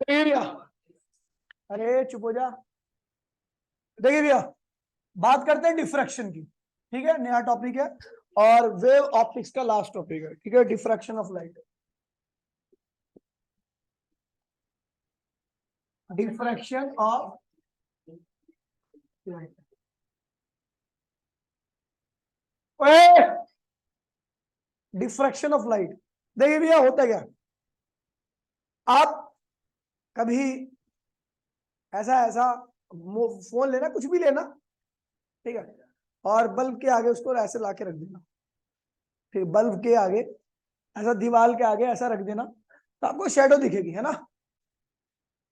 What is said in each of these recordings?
देखिए भैया, अरे चुप हो जा। देखिए भैया, बात करते हैं डिफ्रैक्शन की। ठीक है, नया टॉपिक है और वेव ऑप्टिक्स का लास्ट टॉपिक है। ठीक है, diffraction of light. Diffraction of light. Diffraction of light. देखिए भैया, होता क्या, आप कभी ऐसा ऐसा फोन लेना, कुछ भी लेना, ठीक है, और बल्ब के आगे उसको ऐसे ला के रख देना। ठीक, बल्ब के आगे ऐसा, दीवार के आगे ऐसा रख देना, तो आपको शेडो दिखेगी, है ना।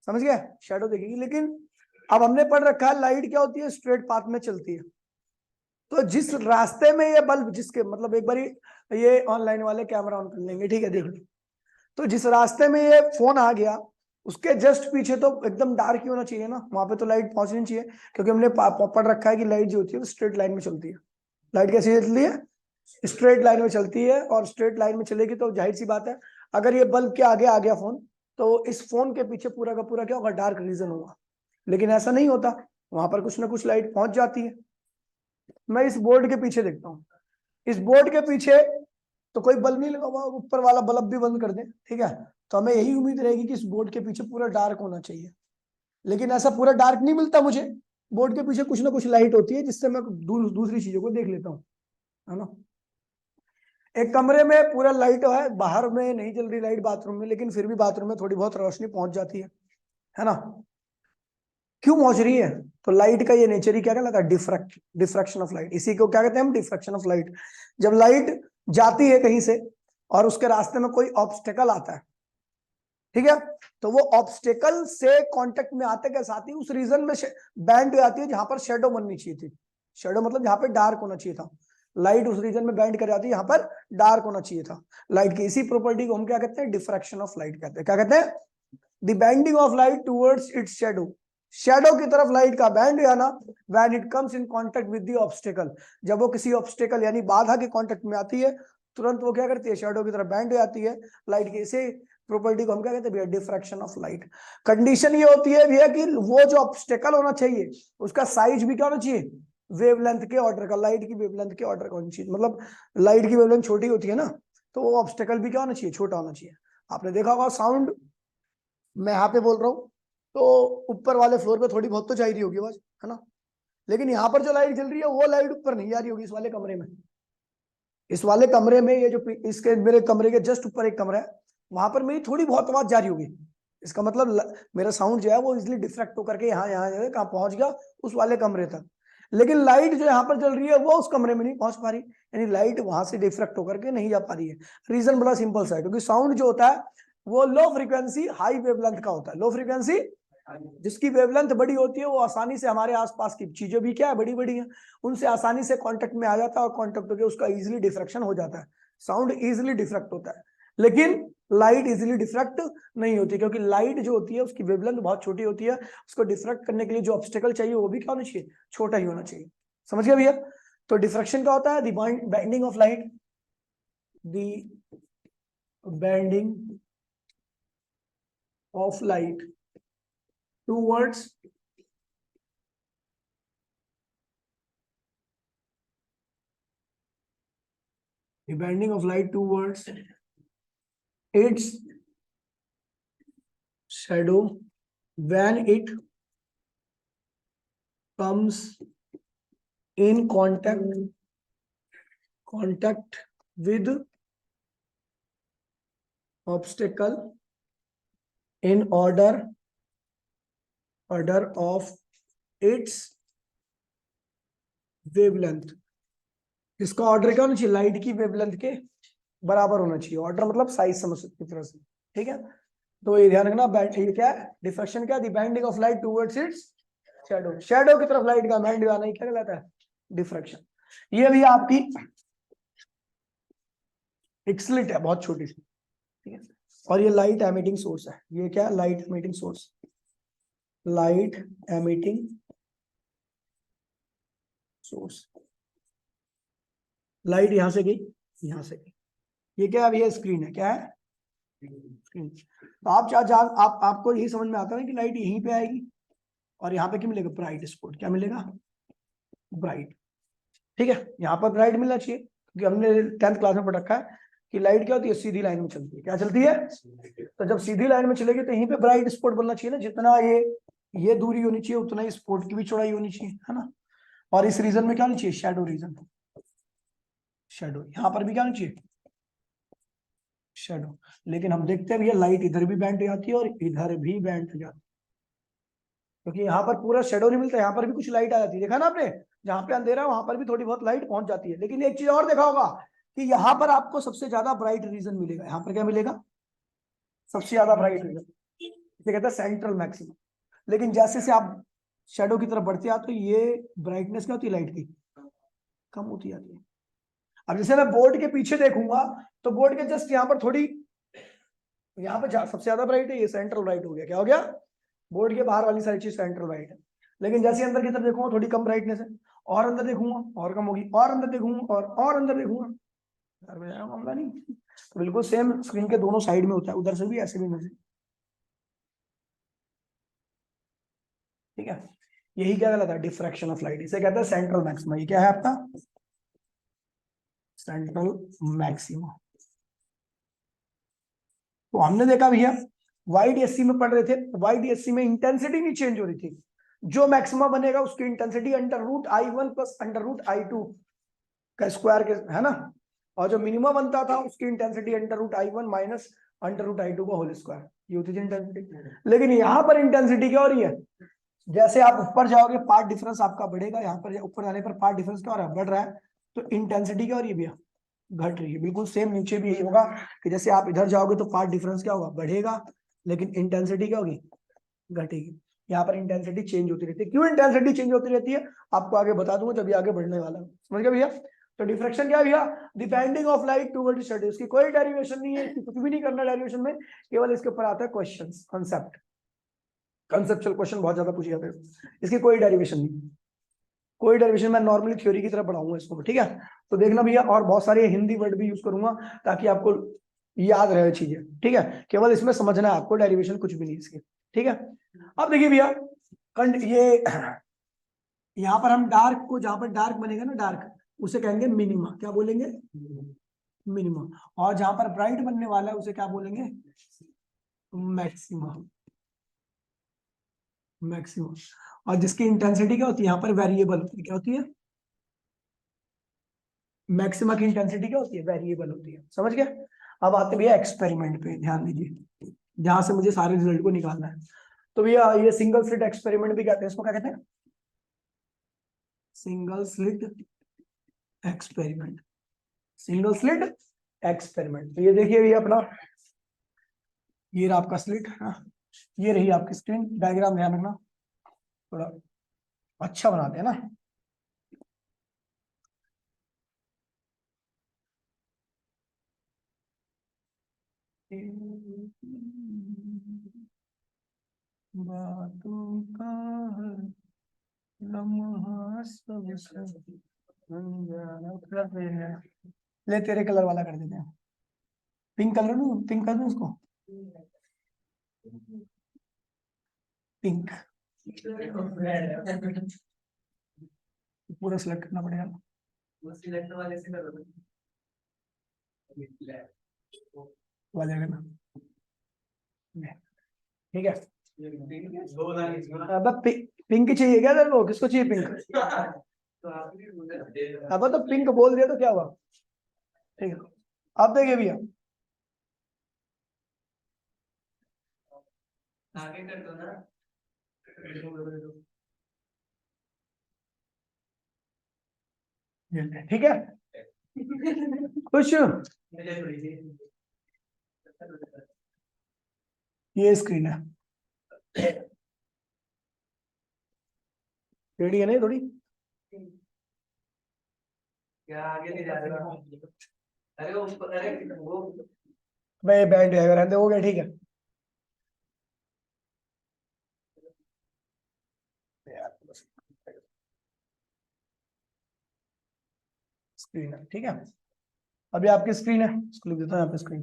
समझ गए, शेडो दिखेगी। लेकिन अब हमने पढ़ रखा है लाइट क्या होती है, स्ट्रेट पाथ में चलती है। तो जिस रास्ते में ये बल्ब, जिसके मतलब एक बारी ये ऑनलाइन वाले कैमरा ऑन कर लेंगे, ठीक है, देख लो। तो जिस रास्ते में ये फोन आ गया, उसके जस्ट पीछे तो एकदम डार्क ही होना चाहिए ना, वहां पे तो लाइट पहुंचनी चाहिए, क्योंकि हमने पढ़ रखा है कि लाइट जो होती है वो स्ट्रेट लाइन में चलती है। लाइट कैसी चलती है, स्ट्रेट लाइन में चलती है, और स्ट्रेट लाइन में चलेगी तो जाहिर सी बात है, अगर ये बल्ब के आगे आ गया फोन, तो इस फोन के पीछे पूरा का पूरा क्या होगा, डार्क रीजन होगा। लेकिन ऐसा नहीं होता, वहां पर कुछ ना कुछ लाइट पहुंच जाती है। मैं इस बोर्ड के पीछे देखता हूँ, इस बोर्ड के पीछे तो कोई बल्ब नहीं लगा हुआ, ऊपर वाला बल्ब भी बंद कर दे, ठीक है, तो हमें यही उम्मीद रहेगी कि इस बोर्ड के पीछे पूरा डार्क होना चाहिए। लेकिन ऐसा पूरा डार्क नहीं मिलता मुझे, बोर्ड के पीछे कुछ ना कुछ लाइट होती है जिससे मैं दूसरी चीजों को देख लेता हूँ, है ना। एक कमरे में पूरा लाइट है, बाहर में नहीं जल रही लाइट बाथरूम में, लेकिन फिर भी बाथरूम में थोड़ी बहुत रोशनी पहुंच जाती है ना। क्यों पहुंच रही है, तो लाइट का ये नेचर ही क्या कहलाता है, डिफ्रैक्शन ऑफ लाइट। इसी को क्या कहते हैं हम, डिफ्रैक्शन ऑफ लाइट। जब लाइट जाती है कहीं से और उसके रास्ते में कोई ऑब्स्टेकल आता है, ठीक है, तो वो ऑब्स्टेकल से कांटेक्ट में आते के साथ ही उस रीजन में बैंड आती है जहां पर शेडो बननी चाहिए थी। शेडो मतलब जहां पे डार्क होना चाहिए था। लाइट उस रीजन में बैंड कर जाती है, यहाँ पर डार्क होना चाहिए था। लाइट की इसी प्रॉपर्टी को हम क्या कहते हैं, डिफ्रैक्शन ऑफ लाइट कहते हैं। क्या कहते हैं, the bending of light towards its shadow. Shadow की तरफ लाइट का बैंड आना, when it comes in contact with the obstacle. जब वो किसी ऑब्स्टेकल यानी बाधा के कांटेक्ट में आती है, तुरंत वो क्या करती है, शेडो की तरफ बैंड आती है। लाइट की इसी प्रॉपर्टी को हम क्या कहते हैं भैया, डिफ्रैक्शन ऑफ लाइट। कंडीशन ये होती है भैया कि वो जो ऑब्स्टेकल होना चाहिए उसका साइज भी क्या होना चाहिए, वेवलेंथ के ऑर्डर का। लाइट की वेवलेंथ के ऑर्डर का होनी चाहिए, मतलब लाइट की वेवलेंथ छोटी होती है ना, तो वो ऑब्स्टेकल भी क्या होना चाहिए, छोटा होना चाहिए। आपने देखा होगा साउंड, मैं यहाँ पे बोल रहा हूँ तो ऊपर वाले फ्लोर पे थोड़ी बहुत तो जा रही होगी आवाज, है ना। लेकिन यहाँ पर जो लाइट जल रही है वो लाइट ऊपर नहीं जा रही होगी, इस वाले कमरे में। इस वाले कमरे में, ये जो इसके मेरे कमरे के जस्ट ऊपर एक कमरा है, वहां पर मेरी थोड़ी बहुत आवाज जा रही होगी। इसका मतलब मेरा साउंड जो है वो इजिली डिफ्रेक्ट होकर के यहाँ यहाँ कहाँ पहुंच गया, उस वाले कमरे तक। लेकिन लाइट जो यहाँ पर जल रही है वो उस कमरे में नहीं पहुंच पा रही, यानी लाइट वहां से डिफ्रेक्ट होकर के नहीं जा पा रही है। रीजन बड़ा सिंपल सा है, क्योंकि साउंड जो होता है वो लो फ्रीक्वेंसी हाई वेवलेंथ का होता है। लो फ्रीक्वेंसी जिसकी वेवलेंथ बड़ी होती है वो आसानी से हमारे आसपास की चीजें भी क्या है, बड़ी बड़ी है, उनसे आसानी से कांटेक्ट में आ जाता है, और कांटेक्ट होकर उसका इजीली डिफ्रैक्शन हो जाता है। साउंड इजीली डिफ्रैक्ट होता है। लेकिन लाइट इजीली डिफ्रैक्ट नहीं होती, क्योंकि लाइट जो होती है उसकी वेवलेंथ बहुत छोटी होती है। उसको डिफ्रैक्ट करने के लिए जो ऑब्स्टेकल चाहिए वो भी क्या होना चाहिए, छोटा ही होना चाहिए। समझ गया भैया। तो डिफ्रैक्शन क्या होता है, the bending of light, the bending of light towards the bending of light towards its shadow when it comes in contact with obstacle in order of its wavelength। इसका ऑर्डर क्या होना चाहिए, लाइट की wavelength के बराबर होना चाहिए। Order मतलब साइज समझ सकते तरह से, ठीक है। तो ये ध्यान रखना, ये क्या है, डिफ्रैक्शन क्या है, the bending of light towards its shadow. Shadow की तरफ लाइट का बैंड आना ही क्या कहलाता है, डिफ्रैक्शन। ये भी आपकी एक स्लिट है बहुत छोटी सी, ठीक है, और ये लाइट एमिटिंग सोर्स है। ये क्या है, light emitting source, light emitting source. Light यहां से गई, यहां से गई। ये क्या है, ये स्क्रीन है, क्या है, तो आप आप आपको यही समझ में आता है कि लाइट यहीं पे आएगी और यहाँ पे क्या मिलेगा, ब्राइट स्पॉट। क्या मिलेगा, ब्राइट। ठीक है, यहाँ पर ब्राइट मिलना चाहिए क्योंकि हमने 10th क्लास में पढ़ रखा है कि लाइट क्या होती है, सीधी लाइन में चलती है। क्या चलती है, तो जब सीधी लाइन में चलेगी तो यहीं पे ब्राइट स्पॉट बनना चाहिए ना। जितना ये दूरी होनी चाहिए उतना ही स्पॉट की भी चौड़ाई होनी चाहिए, है ना। और इस रीजन में क्या होनी चाहिए, शैडो रीजन। शैडो यहाँ पर भी क्या होनी चाहिए, शैडो। लेकिन हम देखते हैं भैया लाइट इधर भी बैंड हो जाती है और इधर भी बैंड हो जाती है, क्योंकि यहाँ पर पूरा शेडो नहीं मिलता, यहाँ पर भी कुछ लाइट आ जाती है। देखा ना आपने, जहाँ पे अंधेरा है वहां पर भी थोड़ी बहुत लाइट पहुंच जाती है। लेकिन एक चीज और देखा होगा कि यहाँ पर आपको सबसे ज्यादा ब्राइट रीजन मिलेगा। यहाँ पर क्या मिलेगा, सबसे ज्यादा ब्राइट रीजन, इसे कहते हैं सेंट्रल मैक्सिमम। लेकिन जैसे से आप शेडो की तरफ बढ़ते आते तो ये ब्राइटनेस क्या होती है लाइट की, कम होती जाती है। अब जैसे मैं बोर्ड के पीछे देखूंगा तो बोर्ड के जस्ट यहाँ पर थोड़ी, यहाँ पर सबसे ज्यादा ब्राइट है, ये सेंट्रल ब्राइट हो गया। क्या हो गया, बोर्ड के बाहर वाली सारी चीज सेंट्रल ब्राइट है। लेकिन जैसे अंदर की तरफ देखूंगा थोड़ी कम ब्राइटनेस है, और अंदर देखूंगा और कम होगी, और अंदर देखूंगा और अंदर देखूंगा, मामला नहीं। तो बिल्कुल सेम स्क्रीन के दोनों साइड में होता है, उधर से भी ऐसे भी इधर से। ठीक है, यही क्या कहलाता है, डिफ्रैक्शन ऑफ लाइट। इसे कहते हैं सेंट्रल मैक्सिमा। ये क्या है आपका, सेंट्रल मैक्सिमा। तो हमने देखा भैया वाइड एससी में पढ़ रहे थे, वाइड एससी में इंटेंसिटी नहीं चेंज हो रही थी। जो मैक्सिमा बनेगा उसकी इंटेंसिटी √I1 प्लस √I2 का स्क्वायर के, है ना। और जो मिनिमम बनता था उसकी इंटेंसिटी √I1 माइनस √I2 का होल स्क्वायर, ये होती थी इंटेंसिटी। लेकिन यहाँ पर इंटेंसिटी क्या हो रही है, जैसे आप ऊपर जाओगे पार्ट डिफरेंस आपका बढ़ेगा, यहाँ पर ऊपर जाने पर पार्ट डिफरेंस क्या हो रहा है, बढ़ रहा है। तो इंटेंसिटी क्या हो रही है भैया, घट रही है। बिल्कुल सेम नीचे भी यही होगा कि जैसे आप इधर जाओगे तो पार्ट डिफरेंस क्या होगा, बढ़ेगा, लेकिन इंटेंसिटी क्या होगी, घटेगी। यहाँ पर इंटेंसिटी चेंज होती रहती है। क्यों इंटेंसिटी चेंज होती रहती है आपको आगे बता दूंगा जब ये आगे बढ़ने वाला है, समझ गए भैया। तो डिफ्रैक्शन क्या है भैया, depending of light toward shadow. इसकी कोई डेरिवेशन नहीं है, इसकी कुछ भी नहीं करना डेरिवेशन में, केवल इसके ऊपर आता है क्वेश्चन, कॉन्सेप्ट, कंसेप्चुअल क्वेश्चन बहुत ज्यादा पूछे जाते हैं। इसकी कोई डेरिवेशन नहीं, कोई डेरिवेशन। मैं नॉर्मली थ्योरी की तरह पढ़ाऊंगा इसको, ठीक है। तो देखना भैया, और बहुत सारे हिंदी वर्ड भी यूज करूंगा ताकि आपको याद रहे चीजें, ठीक है। केवल इसमें समझना है आपको, डेरिवेशन कुछ भी नहीं इसके, ठीक है। अब देखिए भैया, ये यहाँ पर हम डार्क को, जहां पर डार्क बनेगा ना, डार्क, उसे कहेंगे मिनिमा। क्या बोलेंगे, मिनिमा। और जहां पर ब्राइट बनने वाला है उसे क्या बोलेंगे, मैक्सिमा। मैक्सिमम। और जिसकी इंटेंसिटी क्या होती है, यहाँ पर वेरिएबल होती है। क्या होती है, मैक्सिमा की इंटेंसिटी क्या होती है, वेरिएबल होती है। समझ गए। अब आते भैया एक्सपेरिमेंट पे, ध्यान दीजिए, जहां से मुझे सारे रिजल्ट को निकालना है। तो भैया ये सिंगल स्लिट एक्सपेरिमेंट भी कहते हैं, इसको क्या कहते हैं, single slit experiment. Single slit experiment. तो ये देखिए भैया अपना, ये रहा आपका स्लिट, हाँ। ये रही आपकी स्क्रीन, डायग्राम ध्यान रखना, थोड़ा अच्छा बनाते हैं ना। बातों का लम्हा सब सब अनजाना कर है। ले तेरे कलर वाला कर देते हैं, पिंक कलर में, पिंक कर दूं उसको, पिंक। पूरा सिलेक्ट करना पड़ेगा, वाले करना, ठीक है। अब पिंक चाहिए क्या तेरे को, किसको चाहिए पिंक, अब तो पिंक बोल दिया तो क्या हुआ, ठीक है। अब देखिए भैया, आगे कर दो ना, ठीक है, खुश। ये स्क्रीन है, टेढ़ी है नहीं थोड़ी, क्या आगे नहीं जा रहा, अरे वो भाई बैंड है, रहने हो गया, ठीक है। स्क्रीन है, ठीक है। अभी आपकी स्क्रीन है, इसको लिख देता हूँ यहाँ पे स्क्रीन।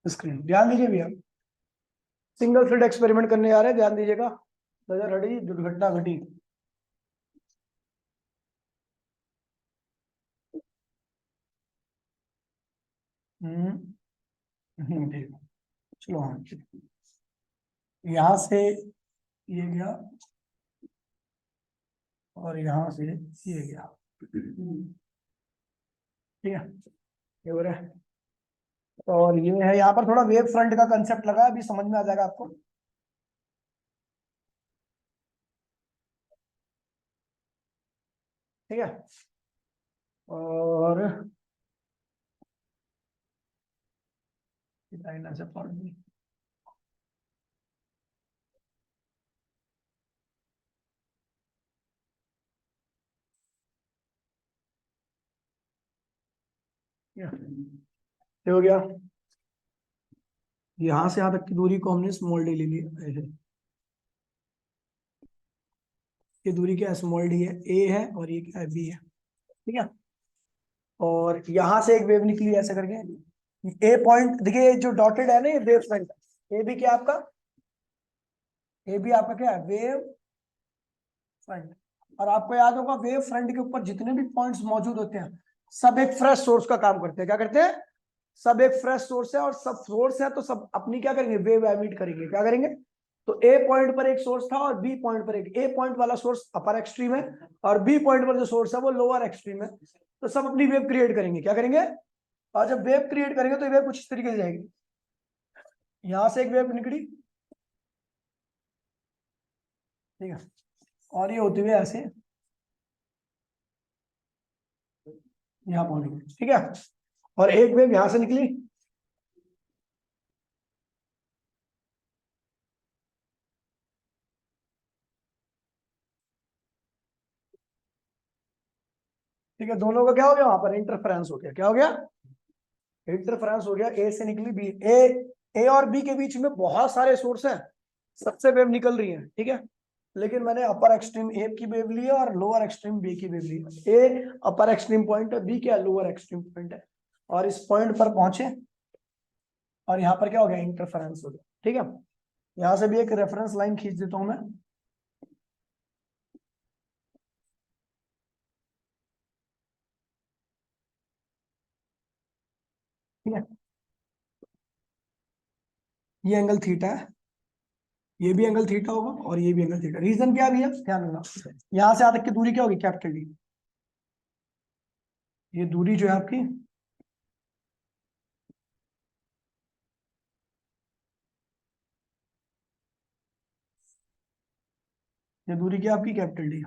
स्क्रीन। ध्यान दीजिए भैया, सिंगल स्लिट एक्सपेरिमेंट करने जा रहे हैं, ध्यान दीजिएगा। नजर हटी, दुर्घटना घटी। ठीक है, चलो हाँ, यहां से ये गया और यहां से ये गया, ठीक है, ये हो रहा है। और ये है, यहाँ पर थोड़ा वेव फ्रंट का कंसेप्ट लगा है, अभी समझ में आ जाएगा आपको। ठीक है, और लाइन ऐसे पढ़ दी। ये हो गया, यहां से यहां तक की दूरी को हमने स्मॉल डी ले ली। ये दूरी क्या है, स्मॉल डी है, ए है, और ये क्या है, बी है। ठीक है, और यहां से एक वेव निकली ऐसे करके। ए पॉइंट देखिए, जो डॉटेड है ना, ये वेव फ्रंट। ए भी क्या आपका, ए भी आपका क्या है, वेव फ्रंट। और आपको याद होगा, वेव फ्रंट के ऊपर जितने भी पॉइंट्स मौजूद होते हैं, सब एक फ्रेश सोर्स का काम करते हैं। क्या करते हैं, सब एक फ्रेश सोर्स है, और सब सोर्स है तो सब अपनी क्या करेंगे, वेव एमिट करेंगे। क्या करेंगे, तो ए पॉइंट पर एक सोर्स था और बी पॉइंट पर एक, ए पॉइंट वाला सोर्स अपर एक्सट्रीम है और बी पॉइंट पर जो सोर्स है वो लोअर एक्सट्रीम है, तो सब अपनी वेव क्रिएट करेंगे। क्या करेंगे, और जब वेव क्रिएट करेंगे तो वेव कुछ इस तरीके से जाएगी। यहां से एक वेव निकली, ठीक है, और ये होते हुए ऐसे यहाँ पहुंच गई। ठीक है, और एक वेव यहां से निकली, ठीक है, दोनों का क्या हो गया, वहां पर इंटरफेरेंस हो गया। क्या हो गया, इंटरफेरेंस हो गया। ए से निकली बी, ए और बी के बीच में बहुत सारे सोर्स हैं, सबसे वेव निकल रही है। ठीक है, लेकिन मैंने अपर एक्सट्रीम ए की वेव ली है और लोअर एक्सट्रीम बी की वेव ली है। ए अपर एक्सट्रीम पॉइंट है, बी क्या लोअर एक्सट्रीम पॉइंट है, और इस पॉइंट पर पहुंचे और यहाँ पर क्या हो गया, इंटरफेरेंस हो गया। ठीक है, यहां से भी एक रेफरेंस लाइन खींच देता हूं मैं। ठीक है, ये एंगल थीटा है, ये भी एंगल थीटा होगा और ये भी एंगल थीटा। रीजन क्या भी है, ध्यान रखना, यहां से यहां तक की दूरी क्या होगी, कैपिटल डी। ये दूरी जो है आपकी, ये दूरी क्या आपकी, कैपिटल डी,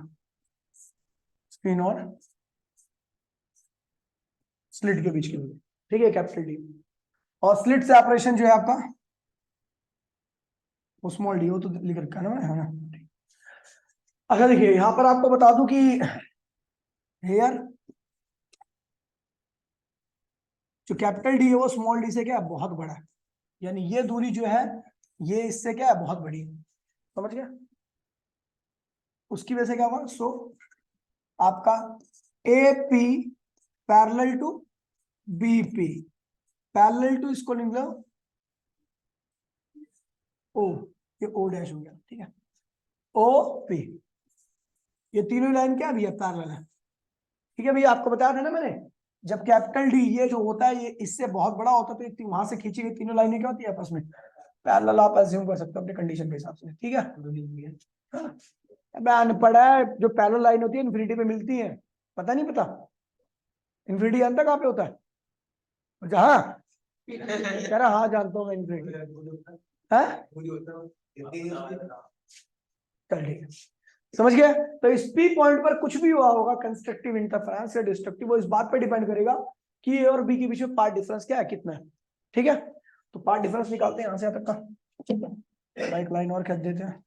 स्क्रीन और स्लिट के बीच की दूरी। ठीक है, कैपिटल डी, और स्लिट से ऑपरेशन जो है आपका वो स्मॉल डी, वो तो लिख रखा है ना मैंने, है ना। अच्छा देखिए, यहां पर आपको बता दूं कि हेयर जो कैपिटल डी है वो स्मॉल डी से क्या है, बहुत बड़ा है। यानी ये दूरी जो है, ये इससे क्या है, बहुत बड़ी है। समझ गया, उसकी वजह से क्या होगा, सो आपका A P parallel to B P, parallel to इसको लिख लो ओ, ये ओ डैश हो गया। ठीक है, ओ पी, ये तीनों लाइन क्या भैया, पैरेलल है। ठीक है भैया, आपको बताया था ना मैंने, जब कैपिटल डी ये जो होता है ये इससे बहुत बड़ा होता है, तो वहां से खींची गई तीनों लाइनें क्या होती है, आपस में पैरेलल। आप एज्यूम कर सकते हो अपने कंडीशन के हिसाब से। ठीक है, हाँ। अब अनपढ़ है, जो पैरेलल लाइन होती है इन्फिनिटी पे मिलती है, पता नहीं पता, इन्फिनिटी जानता कहाँ पे होता है, जहाँ कह रहा, हाँ जानता हूँ मैं इन्फिनिटी है। चल ठीक है, समझ गए। तो इस पी पॉइंट पर कुछ भी हुआ होगा, कंस्ट्रक्टिव इंटरफेरेंस या डिस्ट्रक्टिव, वो इस बात पर डिपेंड करेगा कि ए और बी के बीच में पार्ट डिफरेंस क्या है, कितना है। ठीक है, तो पार्ट डिफरेंस निकालते हैं यहां से यहां तक का। एक लाइन और खींच देते हैं,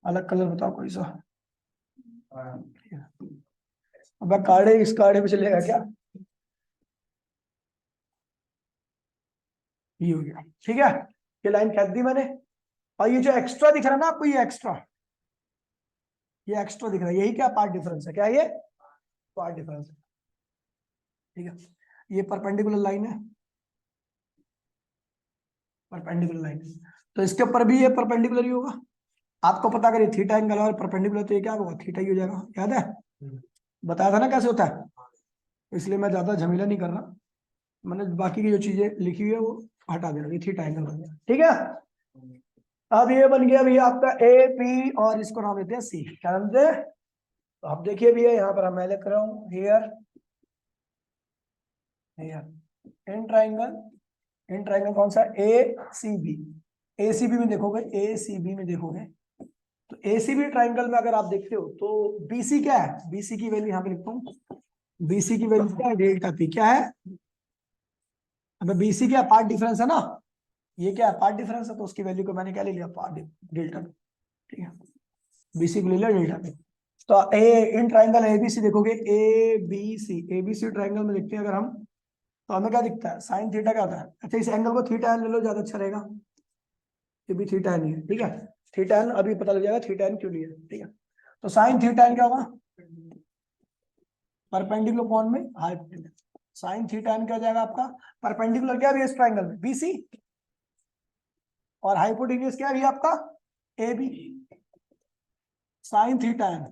अलग कलर बताओ कोई सा। अब काढ़े, इस काढ़े पे चलेगा क्या, ये हो गया। ठीक है, ये लाइन खींच दी मैंने, और ये जो एक्स्ट्रा दिख रहा है ना आपको, ये एक्स्ट्रा, ये एक्स्ट्रा दिख रहा है, यही क्या पार्ट डिफरेंस है, क्या ये पार्ट डिफरेंस है। ठीक है, ये परपेंडिकुलर लाइन है, परपेंडिकुलर लाइन, तो इसके ऊपर भी ये परपेंडिकुलर ही होगा। आपको पता अगर ये थीटा एंगल और परपेंडिकुलर तो ये क्या होगा, थीटा ही हो जाएगा, याद है, बताया था ना कैसे होता है। इसलिए मैं ज्यादा झमेला नहीं कर रहा, मैंने बाकी की जो चीजें लिखी हुई है वो हटा दे रहा हूँ, ये थीटा एंगल बन गया, ठीक है। अब ये बन गया भैया आपका ए पी, और इसको नाम देते हैं सी, क्या नाम देते हैं। तो आप देखिए भैया यहाँ पर मैं लिख रहा हूँ here, in triangle, in triangle कौन सा, ए सी बी, ए सी बी में देखोगे, ए सी बी में देखोगे तो ए सी बी ट्राइंगल में अगर आप देखते हो तो बीसी क्या है, बीसी की वैल्यू यहाँ पे लिखता हूँ, बीसी की वैल्यू क्या है, डेल्टा पी क्या है, अब बीसी क्या पार्ट डिफरेंस है ना, ये क्या है पार्ट डिफरेंस है, तो उसकी वैल्यू को मैंने क्या ले लिया, पार्ट डेल्टा पी, ठीक है, बीसी को ले लिया डेल्टा पी। तो ए इन ट्राइंगल एबीसी देखोगे, एबीसी ट्राइंगल में देखते हैं अगर हम, तो हमें क्या दिखता है, साइन थीटा क्या होता है, अच्छा इस एंगल को थीटा एन ले लो, ज्यादा अच्छा रहेगा, ये भी थीटा एन ही है, ठीक है, थीटा एन अभी पता लग जाएगा थीटा एन क्यों लिया, ठीक है। तो साइन थीटा एन क्या होगा, परपेंडिकुलर कोण में हाइपोटेन्यूज, साइन थीटा एन क्या हो जाएगा आपका, परपेंडिकुलर क्या है इस ट्राइंगल में, बीसी, और हाइपोटेन्यूज क्या है आपका, A B, sine theta n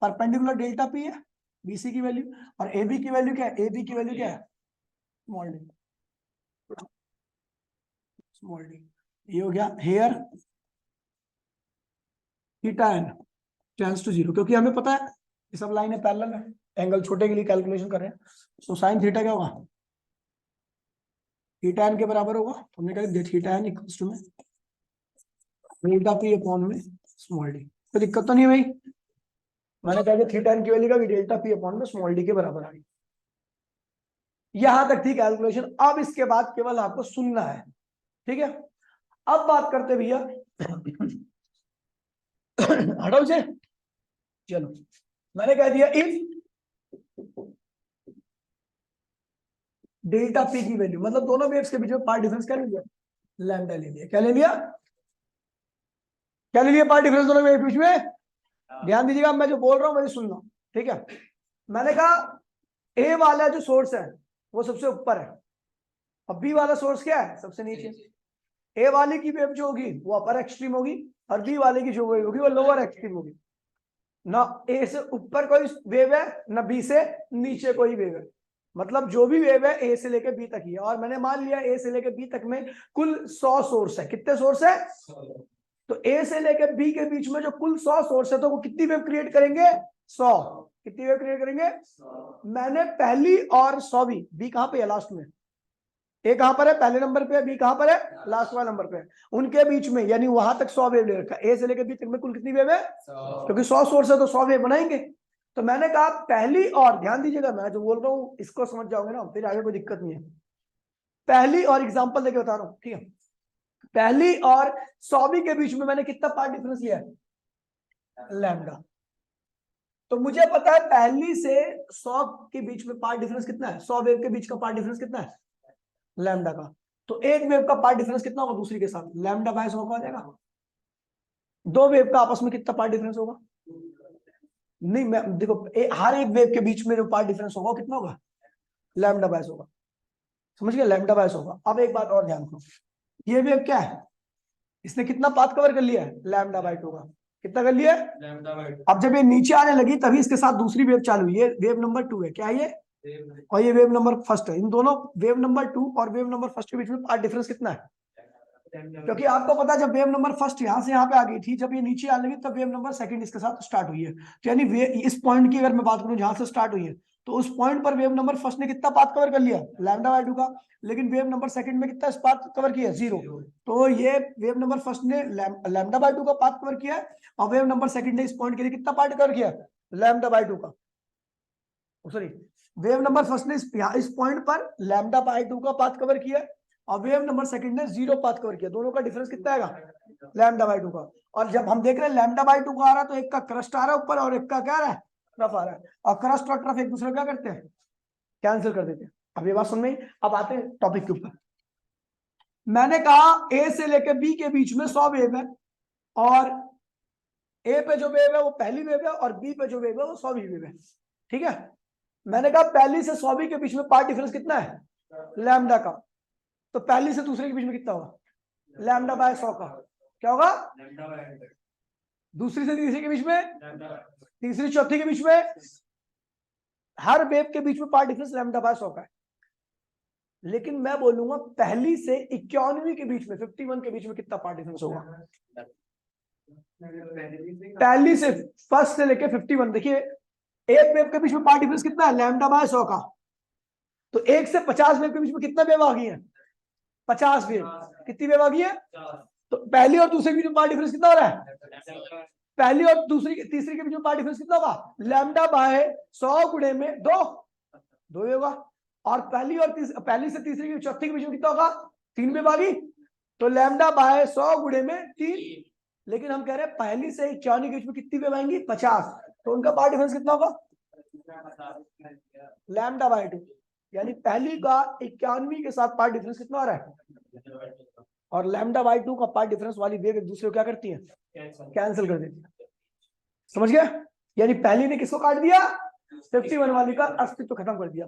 perpendicular delta P है बीसी की वैल्यू, और ए बी की वैल्यू क्या है, ए बी की वैल्यू क्या है, स्मॉल डी, स्मॉल डी, ये हो गया here theta n tends to zero, क्योंकि हमें पता है ये सब लाइनें पैरेलल है, एंगल छोटे के लिए कैलकुलेशन कर रहे हैं, सो साइन थीटा क्या होगा, थीटा एन के बराबर होगा, तो हमने कहा थीटा एन इक्वल्स टू में डेल्टा पी अपॉन में स्मॉल डी, कोई दिक्कत तो नहीं है भाई, मैंने कहा कि थीटा एन की वैल्यू का डेल्टा पी अपॉन में स्मॉल डी के बराबर आ गई, यहां तक थी कैलकुलेशन। अब इसके बाद केवल आपको सुनना है, ठीक है। अब बात करते भैया हटो से, चलो मैंने कह दिया इफ डेल्टा पी की वैल्यू, मतलब दोनों वेव्स के बीच में पार्ट डिफरेंस क्या ले लिया, लैम्डा ले लिया, क्या ले लिया, क्या ले लिया, पार्ट डिफरेंस दोनों वेव्स के बीच में, ध्यान दीजिएगा मैं जो बोल रहा हूं मुझे सुनना, ठीक है। मैंने कहा ए वाला जो सोर्स है वो सबसे ऊपर है, अब बी वाला सोर्स क्या है, सबसे नीचे, ए वाले की वेव जो होगी वो अपर एक्सट्रीम होगी, और बी वाले की जो वेव होगी वो लोअर एक्सट्रीम होगी, ना ए से ऊपर कोई वेव है ना बी से नीचे कोई वेव है, मतलब जो भी वेव है ए से लेकर बी तक ही है, और मैंने मान लिया ए से लेकर बी तक में कुल 100 सोर्स है, कितने सोर्स है, तो ए से लेकर बी के बीच में जो कुल 100 सोर्स है तो वो कितनी वेव क्रिएट करेंगे, 100, कितनी वेव क्रिएट करेंगे, मैंने पहली और 100वीं, बी कहां पे है लास्ट में, ए कहां पर है पहले नंबर पे, बी कहां पर है लास्ट वाला नंबर पे, उनके बीच में यानी वहां तक 100 वेव ले रखा, ए से लेकर बी तक में कुल कितनी वेव है, क्योंकि 100 सोर्स है तो 100 वेव बनाएंगे। तो मैंने कहा पहली, और ध्यान दीजिएगा मैं जो बोल रहा हूँ इसको समझ जाओगे ना फिर आगे कोई दिक्कत नहीं है, पहली और एग्जांपल देके बता रहा हूँ, ठीक है, पहली और 100वीं के बीच में मैंने कितना पार्ट डिफरेंस लिया है, लैम्डा, तो मुझे पता है पहली से 100 के बीच में पार्ट डिफरेंस कितना है, 100 वेव के बीच का पार्ट डिफरेंस कितना है, लैम्डा का, तो एक वेव का पार्ट डिफरेंस कितना होगा दूसरी के साथ, लैम्डा बाय 100 का आ जाएगा, दो वेव का आपस में कितना पार्ट डिफरेंस होगा, नहीं मैं देखो हर एक वेव के बीच में जो पार्ट डिफरेंस होगा कितना होगा, लैम्डा बाय 100 होगा, समझ गए, लैम्डा बाय 100 होगा। अब एक बात और ध्यान रखो, ये वेव क्या है, इसने कितना पाथ कवर कर लिया है, लैम्डा बाय 2 का, कितना कर लिया है, अब जब ये नीचे आने लगी तभी इसके साथ दूसरी वेव चालू हुई, ये वेव नंबर 2 है, क्या है ये, और ये वेव नंबर फर्स्ट है, इन दोनों वेव नंबर 2 और वेव नंबर फर्स्ट के बीच में पार्ट डिफरेंस कितना है, क्योंकि आपको पता है जब वेव नंबर फर्स्ट यहां से यहां पे आ गई थी, जब ये नीचे आने लगी तब वेव नंबर सेकंड इसके साथ स्टार्ट हुई है, तो यानी इस पॉइंट की अगर मैं बात करूं जहां से स्टार्ट हुई है, तो उस पॉइंट पर वेव नंबर फर्स्ट ने कितना पाथ कवर कर लिया, लैम्डा बाय 2 का, लेकिन वेव नंबर सेकंड में कितना पाथ कवर किया, 0, तो ये वेव नंबर फर्स्ट ने लैम्डा बाय 2 का पाथ कवर किया, और वेव नंबर सेकंड ने इस पॉइंट के लिए कितना पाथ कवर किया, लैम्डा बाय 2 का, सॉरी वेव नंबर फर्स्ट ने इस पॉइंट पर लैम्डा बाय 2 का पाथ कवर किया, और वेव नंबर सेकंड ने 0 पाथ कवर किया, दोनों का डिफरेंस कितना आएगा, लैम्डा बाय 2 का, और जब हम देख रहे हैं लैम्डा बाय 2 का आ रहा है तो एक का क्रस्ट आ रहा है ऊपर और एक का क्या आ रहा है, ट्रफ आ रहा है, और क्रस्ट और ट्रफ एक दूसरे क्या करते हैं, कैंसिल कर देते हैं। अब ये बात सुन में, अब आते हैं टॉपिक के ऊपर। मैंने कहा ए से लेकर बी के बीच में 100 वेव है, और ए पे जो वेव है वो पहली वेव है और बी पे जो वेव है वो 100वीं वेव है, ठीक है। मैंने कहा पहली से 100वीं के बीच में पार्ट डिफरेंस कितना है, लैम्डा का। तो पहली से दूसरे के बीच में कितना होगा, लैम्डा बाय 100 का। क्या होगा, दूसरी से तीसरी के बीच में, तीसरी चौथी के बीच में, हर वेव के बीच में पार्ट डिफरेंस लैम्डा बाय 100 का है। लेकिन मैं बोलूंगा पहली से 91वीं के बीच में, 51 के बीच में कितना पार्ट डिफरेंस होगा। पहली से फर्स्ट से लेके 51, देखिए एक वेव के बीच में पार्ट डिफरेंस कितना है, लैम्डा बाय 100 का। तो 1 से 50 वेव के बीच में कितना वेव आ गई है, 50 वेव। कितनी वेव आ गई है, तो पहली और दूसरे के बीच में पार्ट डिफरेंस कितना हो रहा है, पहली और दूसरी तीसरी के बीच में पार्ट डिफरेंस कितना होगा, लैम्डा बाय 100 गुणे में 2 होगा। और पहली से तीसरी की चौथी के बीच में कितना होगा, 3 वेव आ गई। तो लैम्डा बाय 100 गुणे में 3। लेकिन हम कह रहे हैं पहली से 51 के बीच में कितनी वेव आएंगी, 50। तो उनका पार्ट डिफरेंस कितना होगा, लैम्डा बाय 2। यानी पहली का 91वीं के साथ पार्ट डिफरेंस कितना हो रहा है, और लैम्डा बाय 2 का पार्ट डिफरेंस वाली वेव एक दूसरे को क्या करती है, कैंसिल कर देती है। समझ गया, यानी पहली ने किसको काट दिया, 51 वाली का अस्तित्व खत्म कर दिया,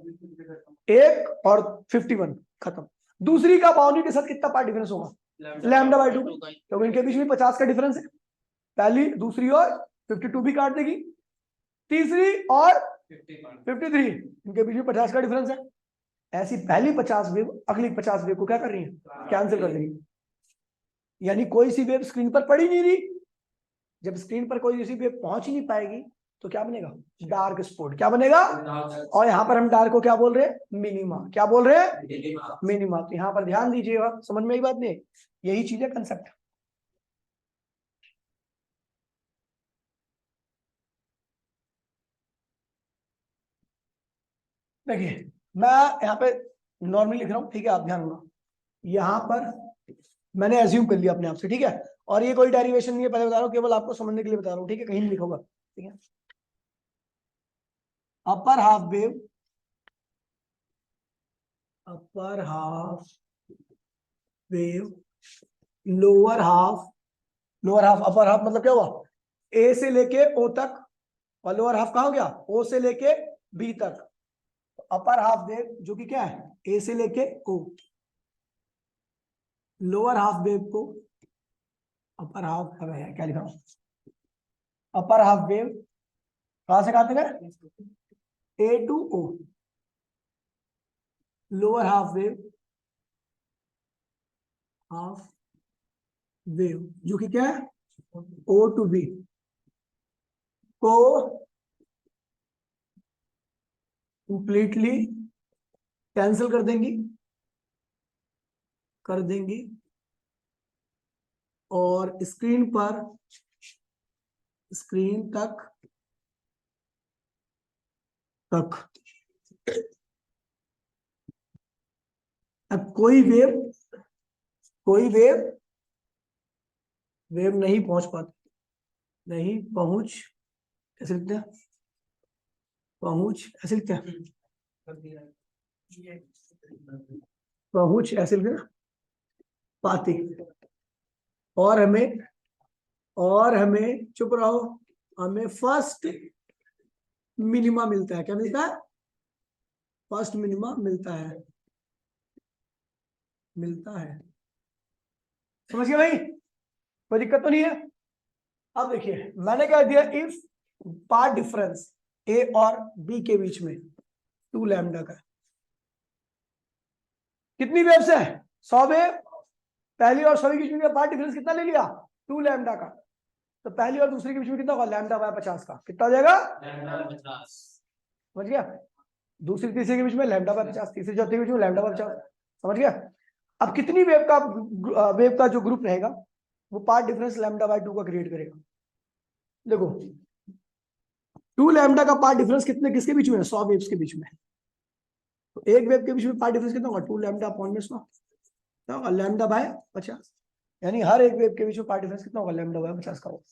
1 और 51 खत्म। दूसरी का बाउंड्री के साथ कितना पार्ट डिफरेंस होगा, लैम्डा बाय 2, क्योंकि इनके बीच में 50 का डिफरेंस है। पहली दूसरी और 52 भी काट देगी, तीसरी और 53 इनके बीच में 50 का डिफरेंस है। ऐसी पहली 50 वेव अगली 50 वेव को क्या कर रही है, कैंसिल कर देगी। यानी कोई सी वेव स्क्रीन पर पड़ी नहीं रही। जब स्क्रीन पर कोई सी वेव पहुंच ही नहीं पाएगी तो क्या बनेगा, डार्क स्पॉट। क्या बनेगा, और यहां पर हम डार्क को क्या बोल रहे हैं, मिनिमा। क्या बोल रहे हैं, मिनिमा। तो यहां पर ध्यान दीजिएगा, समझ में आई बात नहीं, यही चीज है कंसेप्ट। देखिए मैं यहाँ पे नॉर्मली लिख रहा हूँ, ठीक है, आप ध्यान रखना। यहाँ पर मैंने एज्यूम कर लिया अपने आप से, ठीक है, और ये कोई डेरिवेशन नहीं है, पहले बता रहा हूँ, केवल आपको समझने के लिए बता रहा हूँ, ठीक है, कहीं नहीं लिखूंगा, ठीक है। Upper half wave, upper half wave, lower half, lower half, upper half मतलब क्या हुआ, ए से लेके ओ तक, और लोअर हाफ कहाँ हो गया, ओ से लेके बी तक। अपर हाफ वेव जो कि क्या है, ए से लेके ओ। लोअर हाफ वेव को अपर हाफ, है क्या लिखा हूं, अपर हाफ वेव कहां से कहां तक है, A to O. Lower half wave, half wave जो कि क्या है, ओ टू बी को कंप्लीटली कैंसिल कर देंगी और स्क्रीन तक अब कोई वेव नहीं पहुंच पाती, नहीं पहुंच, कैसे लिखते हैं, पहुंच ऐसे लिखते हैं, पहुंच ऐसे लिखते हैं, पाती। और हमें चुप रहो, हमें फर्स्ट मिनिमा मिलता है। क्या मिलता है, फर्स्ट मिनिमा मिलता है। समझ गए भाई, कोई दिक्कत तो नहीं है। अब देखिए मैंने कह दिया इफ पार्ट डिफरेंस ए और बी के बीच में 2 लैम्डा का, कितनी वेव्स है, 100 वेव। पहली और 100 के बीच में पार्ट डिफरेंस कितना ले लिया, 2 लैम्डा का। तो पहली और दूसरी के बीच में कितना होगा, लैम्डा बाय 50 का। कितना हो जाएगा, समझ गया। दूसरी तीसरी के बीच में लैम्डा बाय 50, तीसरी चौथी के बीच में लैम्डा बाय 50, समझ गया। अब कितनी वेव का जो ग्रुप रहेगा वो पार्ट डिफरेंस लैम्डा बाय 2 का क्रिएट करेगा। देखो 2 लैम्डा का पार्ट डिफरेंस किसके बीच में है, 100 वेव्स के बीच में। तो एक वेव के बीच में पार्ट डिफरेंस कितना होगा, 2 लैम्डा अपॉन में 100, लैम्डा बाय 50। यानी हर एक वेव के बीच में पार्ट डिफरेंस कितना होगा, लैम्डा बाय 50 का होगा।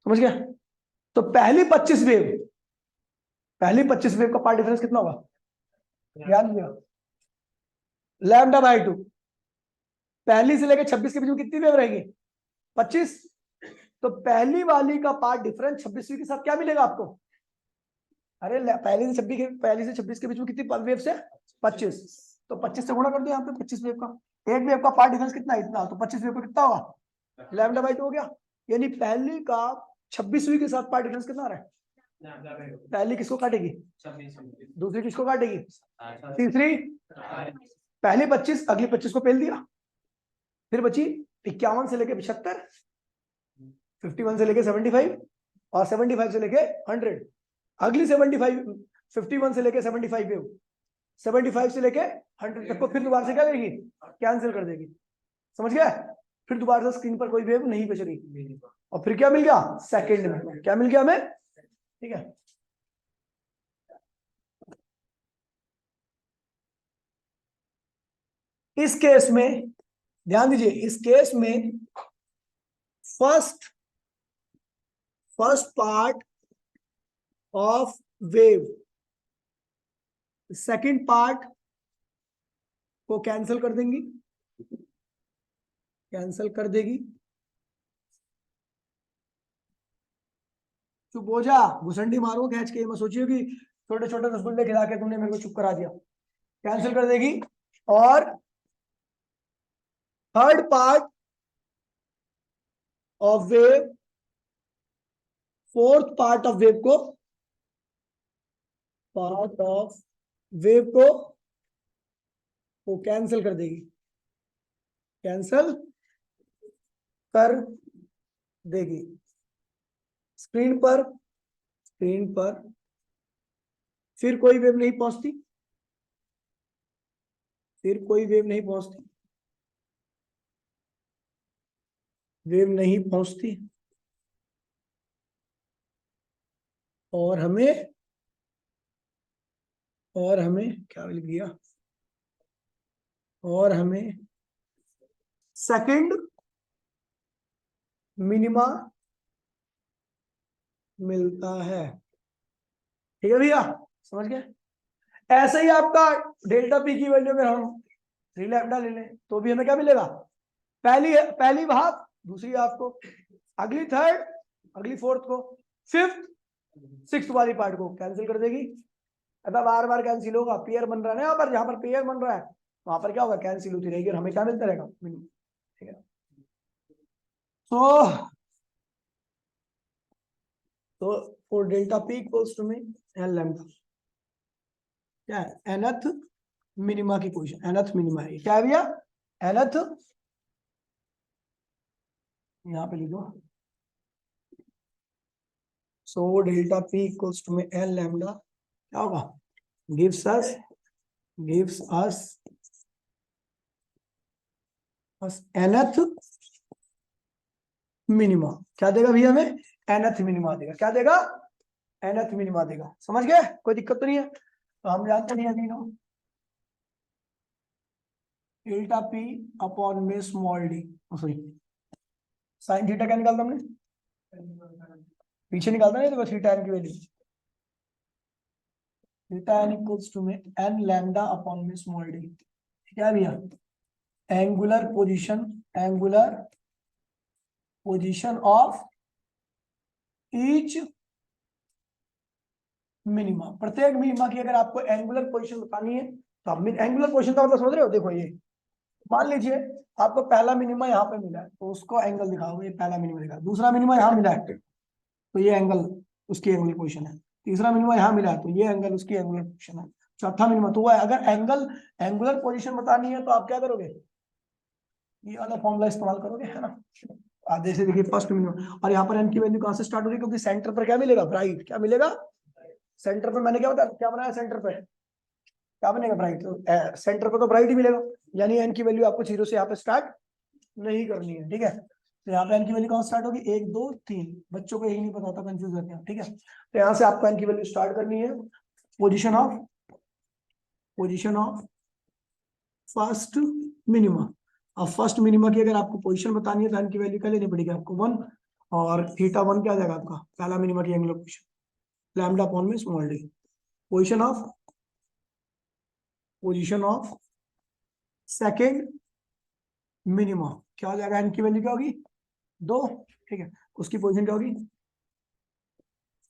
समझ गया। तो पहली 25 वेव का पार्ट डिफरेंस कितना होगा, ध्यान दिया, लैम्डा बाय 2। पहली से लेकर 26 के बीच में कितनी वेव रहेगी, 25। तो पहली वाली का पार्ट डिफरेंस 26वीं के साथ क्या मिलेगा आपको, अरे पहली से 26 के बीच में कितनी वेव्स है? 25। तो 25 से गुणा कर दो यहाँ पे, 25 वेव का। एक वेव का पार्ट डिफरेंस कितना है? इतना। तो 25 वेव का कितना होगा? लैम्डा बाई 2 हो गया। यानी पहली का 26वीं के साथ पार्ट डिफरेंस कितना आ रहा है? पहली किसको काटेगी? दूसरी किसको काटेगी? तीसरी। पहली 25, अगली 25 को पेल दिया, फिर बची 51 से लेके 75, 51 से लेके 75 और 75 से लेके 100। अगली 75, 51 से लेके 75 वेव, 75 से लेके 100 तक को फिर दोबारा से क्या करेगी? कैंसिल कर देगी। समझ गया? फिर दोबारा से स्क्रीन पर कोई वेव नहीं बच रही। और फिर क्या मिल गया? सेकंड में क्या मिल गया हमें? ठीक है। इस केस में ध्यान दीजिए, इस केस में first part of wave second part को कैंसिल कर देंगी, कैंसिल कर देगी। चुप हो जा, घुसंडी मारो खींच के, मैं सोचिए कि छोटे छोटे रसगुल्ले खिला के तुमने मेरे को चुप करा दिया। कैंसिल कर देगी। और third part of wave, fourth part of wave को, पार्ट ऑफ वेव को कैंसिल कर देगी, कैंसिल कर देगी। स्क्रीन पर फिर कोई वेव नहीं पहुंचती, वेव नहीं पहुंचती। और हमें क्या लिख दिया? और हमें सेकंड मिनिमा मिलता है। ठीक है भैया, समझ गए? ऐसे ही आपका डेल्टा पी की वैल्यू में हम 3 लैम्डा ले लें तो भी हमें क्या मिलेगा? पहली हाफ, दूसरी हाफ को, अगली थर्ड, अगली फोर्थ को, फिफ्थ सिक्स्थ वाली पार्ट को कैंसिल कर देगी। अगर बार बार कैंसिल होगा, पेयर बन रहा है ना यहाँ पर, जहां पर पेयर बन रहा है वहां पर क्या होगा? कैंसिल होती रहेगी और हमें क्या मिलता रहेगा? ठीक है। तो for delta P equals to में एल लैम्डा, क्या है? एनथ मिनिमा की पोजीशन, एनथ मिनिमा है क्या है भैया? एनथ, यहाँ पे लिखो। So delta P equals to में एल लैम्डा क्या होगा? Gives us nth minima. क्या देगा भैया हमें? nth मिनिमा देगा। क्या देगा? nth मिनिमा देगा। समझ गए? कोई दिक्कत तो नहीं है? तो हम जानते नहीं है तीनों, डेल्टा पी अपॉन में small D, sorry sine theta क्या निकालता हमने? पीछे निकालता नहीं, तो थीटा एन की value, theta n equals to में एन लैम्डा अपॉन में स्मॉल डी। क्या भैया? Angular position of each minima. प्रत्येक मिनिमा की अगर आपको एंगुलर पोजीशन बतानी है तो आप एंगुलर पोजीशन का मतलब समझ रहे हो? देखो ये मान लीजिए आपको पहला मिनिमा यहाँ पे मिला है तो उसको एंगल दिखाओ, ये पहला मिनिमा दिखा। दूसरा मिनिमा यहाँ मिला है तो ये एंगल उसकी एंगुलर पोजीशन है। तीसरा मिनिमा यहाँ मिला है तो ये एंगल उसकी एंगुलर पोजीशन है। चौथा मिनिमा तो वह, अगर एंगुलर पोजीशन बतानी है तो आप क्या करोगे? ये वाला फॉर्मूला इस्तेमाल करोगे, है ना? आधे से देखिए फर्स्ट मिनिमम, और यहाँ पर एन की वैल्यू कहां से स्टार्ट हो रही है? क्योंकि सेंटर पर क्या मिलेगा? ब्राइट। क्या मिलेगा सेंटर पर? मैंने क्या बताया, क्या बनाया सेंटर पर? क्या बनेगा? ब्राइट। तो सेंटर पर तो ब्राइट ही मिलेगा, यानी एन की वैल्यू आपको 0 से यहाँ पे स्टार्ट नहीं करनी है। ठीक है, तो यहाँ पे एन की वैल्यू कहाँ स्टार्ट होगी? 1 2 3। बच्चों को यही नहीं पता होता, कंफ्यूज होते हैं। ठीक है, तो यहाँ से आपको एन की वैल्यू स्टार्ट करनी है पोजीशन ऑफ फर्स्ट मिनिमा। अब फर्स्ट मिनिमा की अगर आपको पोजीशन बतानी है तो एन की वैल्यू क्या लेनी पड़ेगी आपको? 1। और थीटा 1 क्या आ जाएगा आपका? पहला मिनिमा की एंगुलर पोजीशन, लैम्डा अपॉन में small D. Position of second minima क्या हो जाएगा? एन की वैल्यू क्या होगी? 2। ठीक है, उसकी पोजीशन क्या होगी?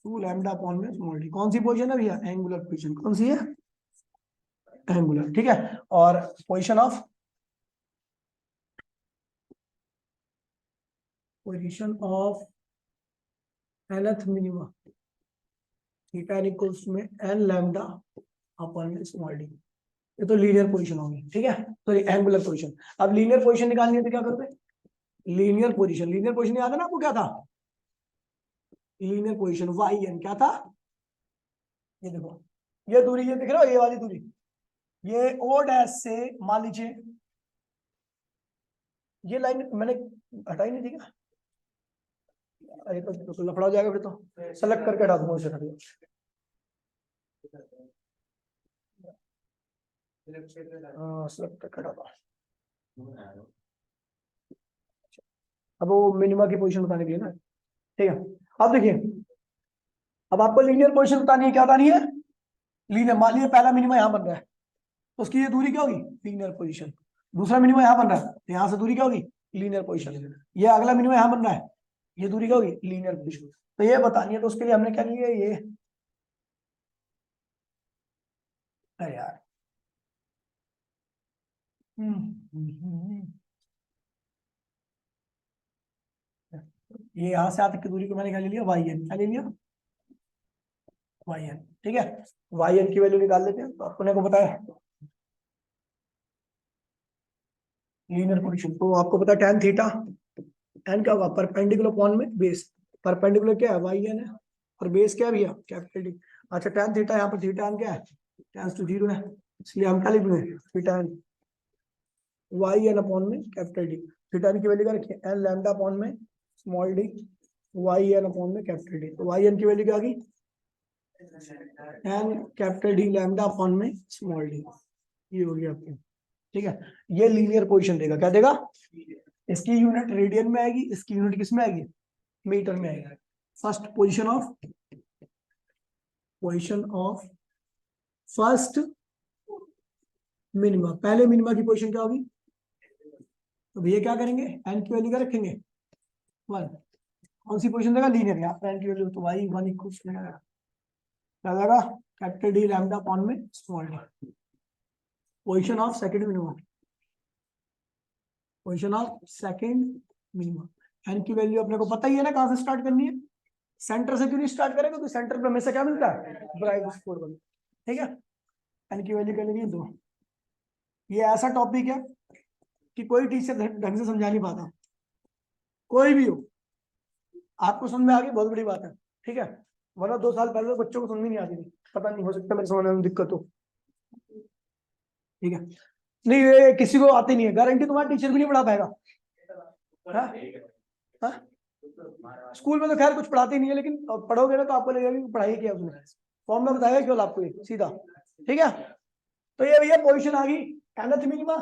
2 लैम्डा अपॉन में स्मॉल डी। कौन सी पोजीशन है भैया? Angular position. कौन सी है? एंगुलर। ठीक है, और position of nth minima theta equals में n लैम्डा अपॉन में स्मॉल डी। ये तो लीनियर पोजीशन होगी। ठीक है, सॉरी एंगुलर पोजीशन। अब लीनियर पोजीशन निकालनी है तो क्या करते हैं? लीनियर पोजीशन याद है ना आपको? क्या था लीनियर पोजीशन? वाई एन क्या था? ये देखो, ये दूरी, ये दिख रहा है, ये वाली दूरी, ये ओ डैश से मान लीजिए, ये लाइन मैंने हटाई नहीं थी क्या? अरे तो लफड़ा हो जाएगा फिर, तो सेलेक्ट करके हटा दूंगा उसे। सेलेक्ट करके हटा दूंगा। अब वो मिनिमा की पोजीशन बताने के लिए ना। ठीक है, अब देखिए, अब आपको लीनियर पोजीशन बतानी है। क्या बतानी है? लीनियर। मान लीजिए पहला मिनिमा यहाँ बन रहा है, तो उसकी ये दूरी क्या होगी? Linear position. दूसरा मिनिमा यहाँ बन रहा है, तो यहाँ से दूरी क्या होगी? Linear position. ये अगला मिनिमा यहाँ बन रहा है, ये दूरी क्या होगी? Linear position. तो ये बतानी है, तो उसके लिए हमने क्या लिया? ये, अरे यार, ये यहाँ से आते की दूरी को मैंने क्या ले लिया? Y n. क्या ले लिया? Y n. ठीक है, वाई एन की वैल्यू निकाल लेते हैं। तो अपने को बताया लीनियर पोजीशन, तो आपको पता है tan थीटा, एन क्या होगा? परपेंडिकुलर अपॉन में बेस। परपेंडिकुलर क्या है? वाई एन है, और बेस क्या है भैया? Capital D. अच्छा, tan थीटा, यहाँ पर थीटा एन क्या है? टेंस टू 0 है, इसलिए हम क्या लिख देंगे? Theta n Y n upon में कैपिटल डी। थीटा एन की वैल्यू क्या रखिए? एन लैम्डा अपॉन में small D, Y n upon में कैपिटल डी। तो वाई एन की वैल्यू क्या आ गई? N capital D lambda upon में स्मॉल डी। ये हो गया आपकी। ठीक है, ये लीनियर पोजीशन देगा। क्या देगा? इसकी यूनिट रेडियन में आएगी, इसकी यूनिट किस में आएगी? मीटर में आएगी। First position of first minima, पहले मिनिमा की पोजीशन क्या होगी? तो भैया क्या करेंगे? एन की वैल्यू क्या रखेंगे? 1। कौन सी पोजीशन देगा? लीनियर। यहाँ पर एन की वैल्यू तो वाई 1 इक्वल्स क्या जाएगा? कैपिटल डी लैम्डा अपॉन में small D. Position of second minima, position of second minima. N की वैल्यू अपने को पता ही है ना, कहां से स्टार्ट करनी है? सेंटर से क्यों नहीं स्टार्ट करेगा? क्योंकि सेंटर पे हमेशा क्या मिलता है? ब्राइट स्पॉट बन। ठीक है, एन की वैल्यू क्या लेनी है? 2। ये ऐसा टॉपिक है कि कोई टीचर ढंग से समझा नहीं पाता, कोई भी हो। आपको समझ में आ गई, बहुत बड़ी बात है। ठीक है, वरना 2 साल पहले तो बच्चों को समझ में नहीं आती थी। पता नहीं, हो सकता मेरे समझने में दिक्कत हो। ठीक है, नहीं ये किसी को आती नहीं है, गारंटी तुम्हारा टीचर भी नहीं पढ़ा पाएगा। हाँ? हाँ? स्कूल में तो खैर कुछ पढ़ाते नहीं है, लेकिन पढ़ोगे ना तो आपको लगेगा कि पढ़ाई किया उसने, फॉर्मूला बताएगा केवल आपको ये सीधा। ठीक है, तो ये भैया पोजीशन आ गई nth मिनिमा।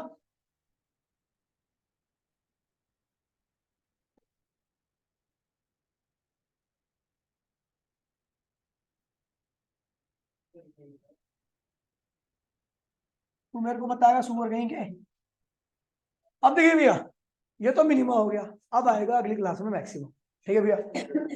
तू मेरे को बताएगा सुअर कहीं के। अब देखिए भैया, ये तो मिनिमा हो गया, अब आएगा अगली क्लास में मैक्सिमम। ठीक है भैया,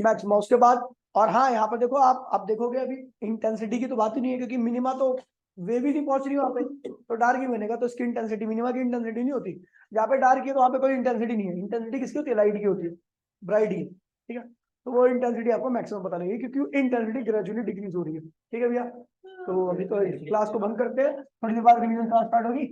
मैक्सिमम उसके बाद। और हाँ, यहाँ पर देखो, आप देखोगे अभी इंटेंसिटी की तो बात ही नहीं है, क्योंकि मिनिमा तो वेव ही नहीं पहुंच रही वहां पे, तो डार्क ही बनेगा, तो इसकी इंटेंसिटी, मिनिमा की इंटेंसिटी नहीं होती। जहाँ पे डार्क है तो वहाँ पे कोई इंटेंसिटी नहीं है। इंटेंसिटी किसकी होती है? लाइट की होती है, ब्राइट की। ठीक है, तो वो इंटेंसिटी आपको मैक्सिमम पता लगेगी, क्योंकि इंटेंसिटी ग्रेजुअली डिक्रीज हो रही है। ठीक है भैया, तो अभी तो क्लास को बंद करते हैं, थोड़ी देर बाद रिवीजन क्लास स्टार्ट होगी।